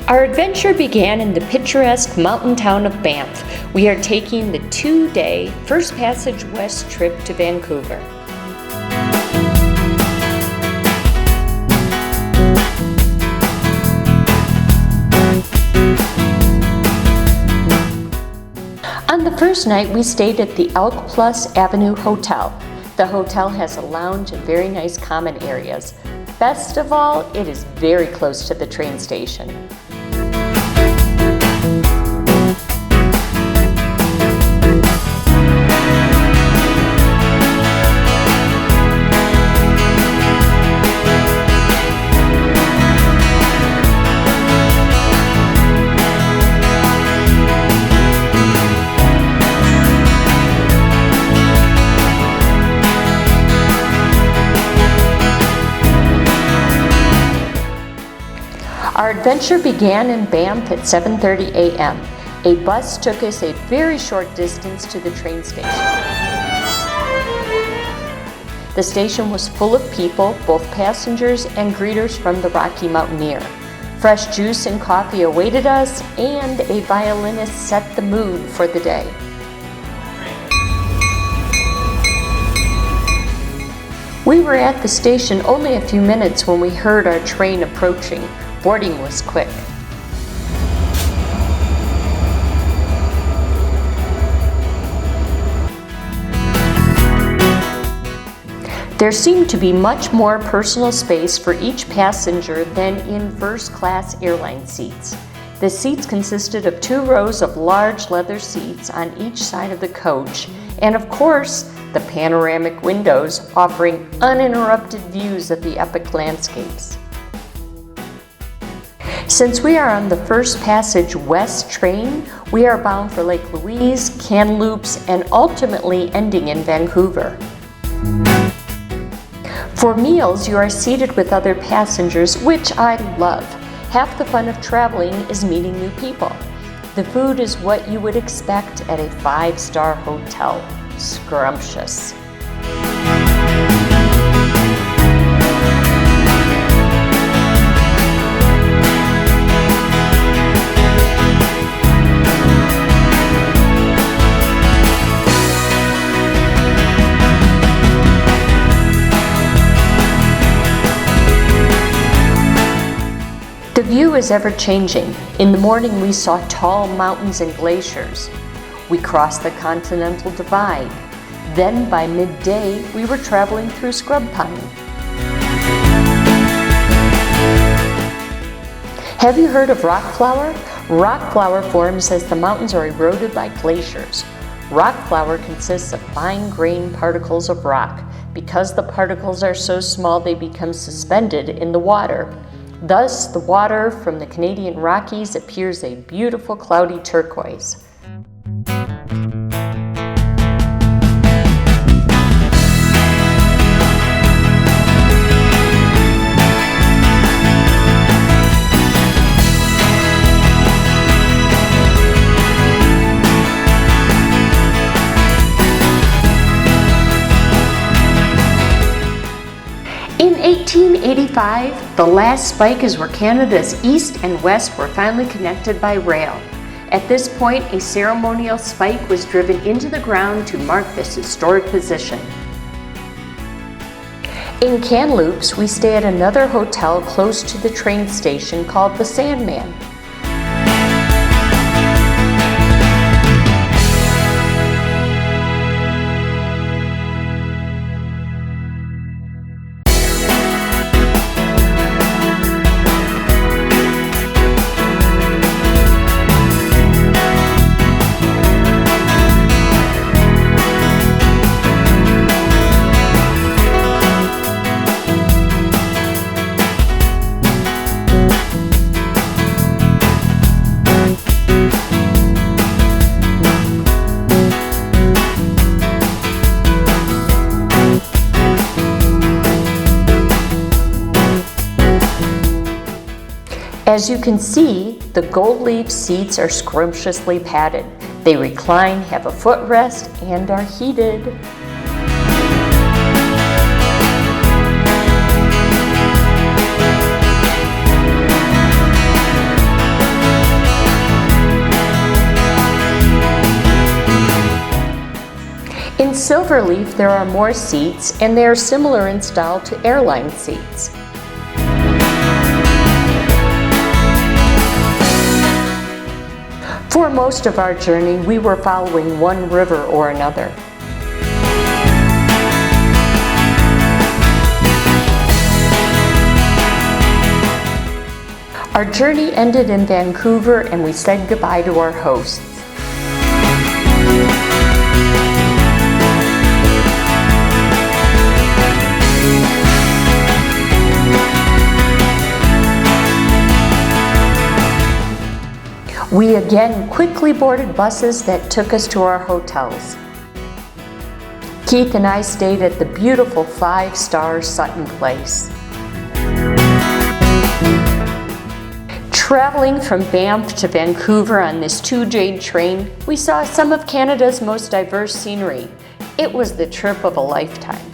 Our adventure began in the picturesque mountain town of Banff. We are taking the 2-day First Passage West trip to Vancouver. On the first night, we stayed at the Elk Plus Avenue Hotel. The hotel has a lounge and very nice common areas. Best of all, it is very close to the train station. Our adventure began in Banff at 7:30 a.m. A bus took us a very short distance to the train station. The station was full of people, both passengers and greeters from the Rocky Mountaineer. Fresh juice and coffee awaited us, and a violinist set the mood for the day. We were at the station only a few minutes when we heard our train approaching. Boarding was quick. There seemed to be much more personal space for each passenger than in first-class airline seats. The seats consisted of 2 rows of large leather seats on each side of the coach, and of course, the panoramic windows offering uninterrupted views of the epic landscapes. Since we are on the First Passage West train, we are bound for Lake Louise, Kamloops, and ultimately ending in Vancouver. For meals, you are seated with other passengers, which I love. Half the fun of traveling is meeting new people. The food is what you would expect at a 5-star hotel. Scrumptious. The view is ever-changing. In the morning, we saw tall mountains and glaciers. We crossed the Continental Divide. Then, by midday, we were traveling through scrub pine. Have you heard of rock flour? Rock flour forms as the mountains are eroded by glaciers. Rock flour consists of fine-grained particles of rock. Because the particles are so small, they become suspended in the water. Thus, the water from the Canadian Rockies appears a beautiful cloudy turquoise. In 1885, the last spike is where Canada's east and west were finally connected by rail. At this point, a ceremonial spike was driven into the ground to mark this historic position. In Kamloops, we stay at another hotel close to the train station called the Sandman. As you can see, the gold leaf seats are scrumptiously padded. They recline, have a footrest, and are heated. Silverleaf, there are more seats, and they are similar in style to airline seats. For most of our journey, we were following one river or another. Our journey ended in Vancouver, and we said goodbye to our hosts. We again quickly boarded buses that took us to our hotels. Keith and I stayed at the beautiful 5-star Sutton Place. Traveling from Banff to Vancouver on this 2J train, we saw some of Canada's most diverse scenery. It was the trip of a lifetime.